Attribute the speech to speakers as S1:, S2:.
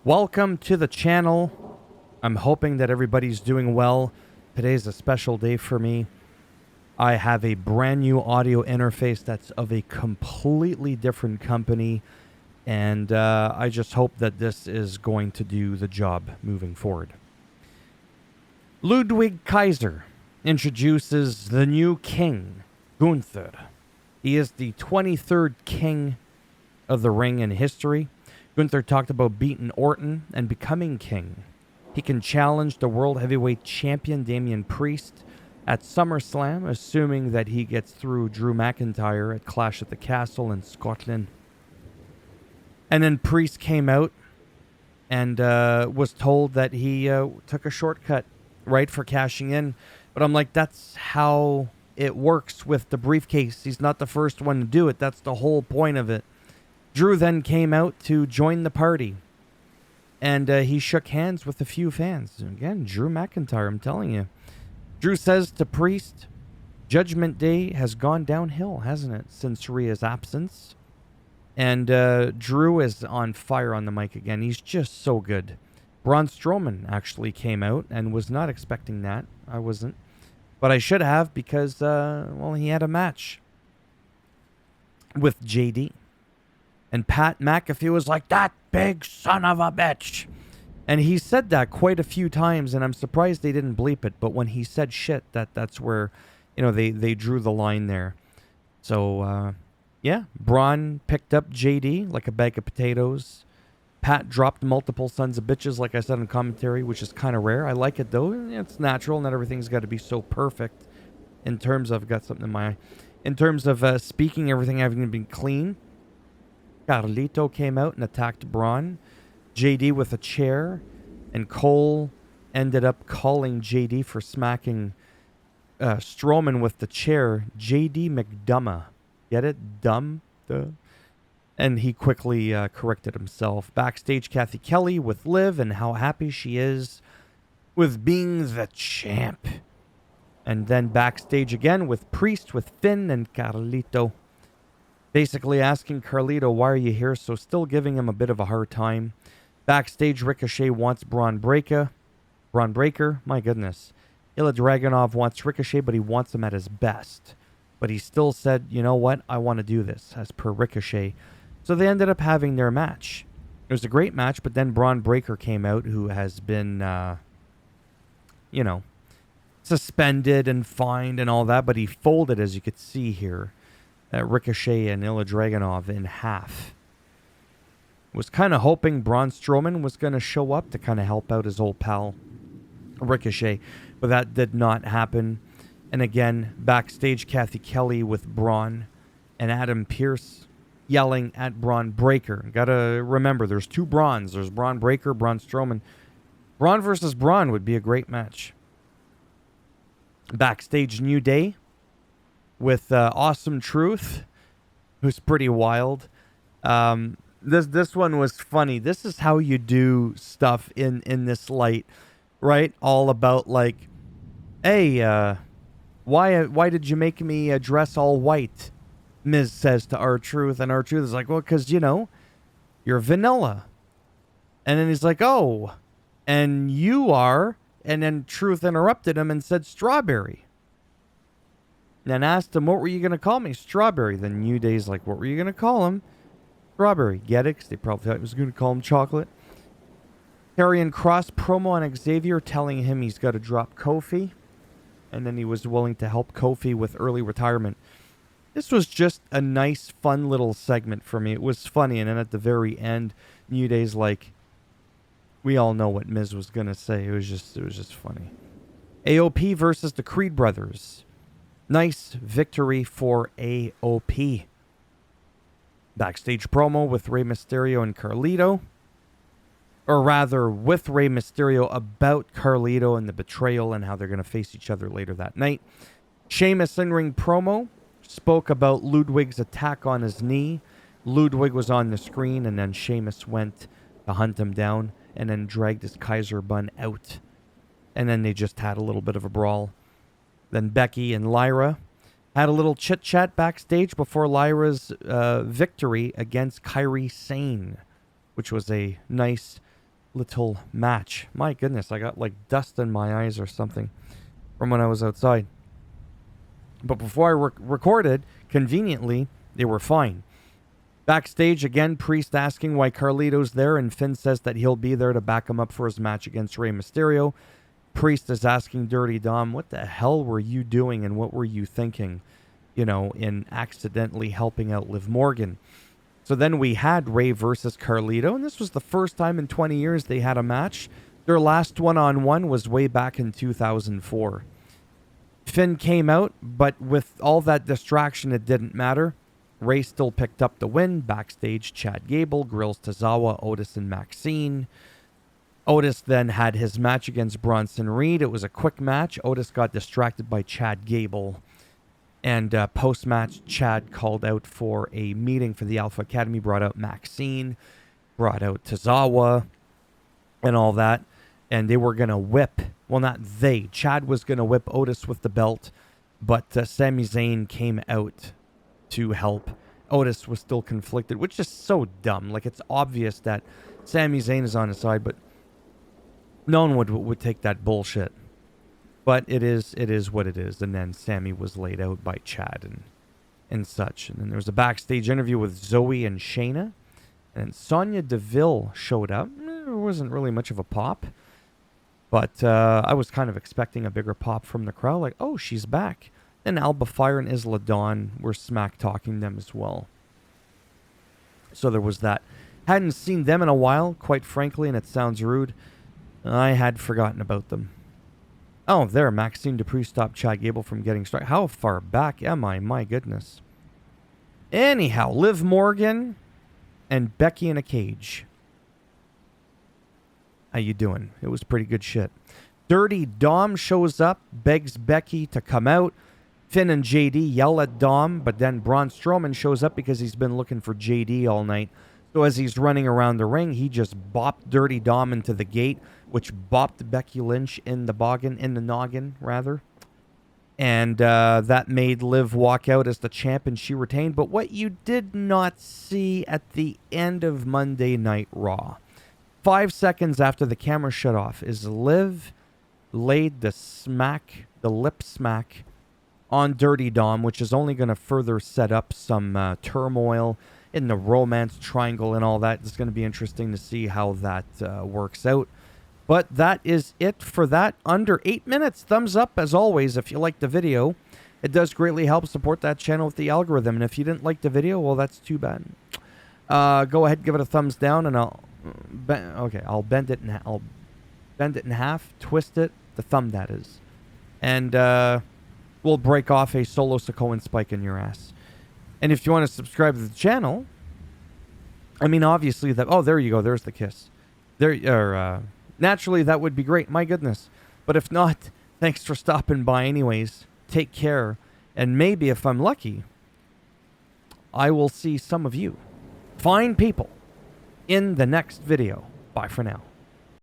S1: Welcome to the channel. I'm hoping that everybody's doing well. Today's a special day for me. I have a brand new audio interface that's of a completely different company, and I just hope that this is going to do the job moving forward. Ludwig Kaiser introduces the new king, Gunther. He is the 23rd king of the ring in history. Gunther talked about beating Orton and becoming king. He can challenge the World Heavyweight Champion Damian Priest at SummerSlam, assuming that he gets through Drew McIntyre at Clash at the Castle in Scotland. And then Priest came out and was told that he took a shortcut, right, for cashing in. But I'm like, that's how it works with the briefcase. He's not the first one to do it. That's the whole point of it. Drew then came out to join the party, and he shook hands with a few fans. Again, Drew McIntyre, I'm telling you. Drew says to Priest, Judgment Day has gone downhill, hasn't it, since Rhea's absence? And Drew is on fire on the mic again. He's just so good. Braun Strowman actually came out and was not expecting that. I wasn't. But I should have because, well, he had a match with JD. And Pat McAfee was like, that big son of a bitch. And he said that quite a few times, and I'm surprised they didn't bleep it. But when he said shit, that's where, you know, they drew the line there. So, yeah, Braun picked up JD like a bag of potatoes. Pat dropped multiple sons of bitches, like I said in commentary, which is kind of rare. I like it, though. It's natural. Not everything's got to be so perfect in terms of, got something in my eye. In terms of speaking, everything having been clean. Carlito came out and attacked Braun. JD with a chair. And Cole ended up calling JD for smacking Strowman with the chair. JD McDumma. Get it? Dumb? Duh. And he quickly corrected himself. Backstage, Kathy Kelly with Liv and how happy she is with being the champ. And then backstage again with Priest, with Finn and Carlito. Basically asking Carlito, why are you here? So still giving him a bit of a hard time. Backstage, Ricochet wants Braun Breaker. My goodness. Ilya Dragunov wants Ricochet, but he wants him at his best. But he still said, you know what? I want to do this, as per Ricochet. So they ended up having their match. It was a great match, but then Braun Breaker came out, who has been, you know, suspended and fined and all that. But he folded, as you could see here, Ricochet and Ilya Dragunov in half. Was kind of hoping Braun Strowman was going to show up to kind of help out his old pal Ricochet, but that did not happen. And again, backstage, Kathy Kelly with Braun and Adam Pearce yelling at Braun Breaker. Got to remember, there's two Brauns. There's Braun Breaker, Braun Strowman. Braun versus Braun would be a great match. Backstage, New Day with Awesome Truth, who's pretty wild. This one was funny. This is how you do stuff in this light, right? All about like, hey, why did you make me dress all white? Miz says to R-Truth, and R-Truth is like, well, because, you know, you're vanilla. And then he's like, oh, and you are. And then Truth interrupted him and said strawberry. Then asked him, what were you going to call me? Strawberry. Then New Day's like, what were you going to call him? Strawberry. Get it? Because they probably thought he was going to call him chocolate. Karrion Kross promo on Xavier telling him he's got to drop Kofi. And then he was willing to help Kofi with early retirement. This was just a nice, fun little segment for me. It was funny. And then at the very end, New Day's like, we all know what Miz was going to say. It was just funny. AOP versus the Creed brothers. Nice victory for AOP. Backstage promo with Rey Mysterio and Carlito. Or rather, with Rey Mysterio about Carlito and the betrayal and how they're going to face each other later that night. Sheamus in-ring promo spoke about Ludwig's attack on his knee. Ludwig was on the screen, and then Sheamus went to hunt him down and then dragged his Kaiser bun out. And then they just had a little bit of a brawl. Then Becky and Lyra had a little chit-chat backstage before Lyra's victory against Kairi Sane, which was a nice little match. My goodness, I got like dust in my eyes or something from when I was outside. But before I recorded, conveniently, they were fine. Backstage, again, Priest asking why Carlito's there, and Finn says that he'll be there to back him up for his match against Rey Mysterio. Priest is asking Dirty Dom, what the hell were you doing and what were you thinking, in accidentally helping out Liv Morgan? So then we had Rey versus Carlito, and this was the first time in 20 years they had a match. Their last one-on-one was way back in 2004. Finn came out, but with all that distraction, it didn't matter. Rey still picked up the win. Backstage, Chad Gable grills Tozawa, Otis, and Maxine. Otis then had his match against Bronson Reed. It was a quick match. Otis got distracted by Chad Gable. And post-match, Chad called out for a meeting for the Alpha Academy, brought out Maxine, brought out Tozawa, and all that. And they were going to whip, well, not they, Chad was going to whip Otis with the belt, but Sami Zayn came out to help. Otis was still conflicted, which is so dumb. Like, it's obvious that Sami Zayn is on his side, but no one would take that bullshit. But it is what it is. And then Sami was laid out by Chad and such. And then there was a backstage interview with Zoe and Shayna. And Sonya Deville showed up. There wasn't really much of a pop. But I was kind of expecting a bigger pop from the crowd. Like, oh, she's back. And Alba Fire and Isla Dawn were smack-talking them as well. So there was that. Hadn't seen them in a while, quite frankly, and it sounds rude. I had forgotten about them. Oh, there, Maxine Dupree stopped Chad Gable from getting struck. How far back am I? My goodness. Anyhow, Liv Morgan and Becky in a cage. How you doing? It was pretty good shit. Dirty Dom shows up, begs Becky to come out. Finn and JD yell at Dom, but then Braun Strowman shows up because he's been looking for JD all night. So as he's running around the ring, he just bopped Dirty Dom into the gate, which bopped Becky Lynch in the noggin, rather. And that made Liv walk out as the champ, and she retained. But what you did not see at the end of Monday Night Raw, 5 seconds after the camera shut off, is Liv laid the lip smack on Dirty Dom, which is only going to further set up some turmoil in the romance triangle and all that. It's going to be interesting to see how that works out. But that is it for that. Under 8 minutes. Thumbs up, as always, if you liked the video. It does greatly help support that channel with the algorithm. And if you didn't like the video, well, that's too bad. Go ahead, give it a thumbs down, and I'll bend it in half, twist it, the thumb that is, and we'll break off a solo Sokoan spike in your ass. And if you want to subscribe to the channel, I mean, obviously that. Oh, there you go. There's the kiss. Naturally, that would be great. My goodness. But if not, thanks for stopping by anyways. Take care. And maybe if I'm lucky, I will see some of you fine people in the next video. Bye for now.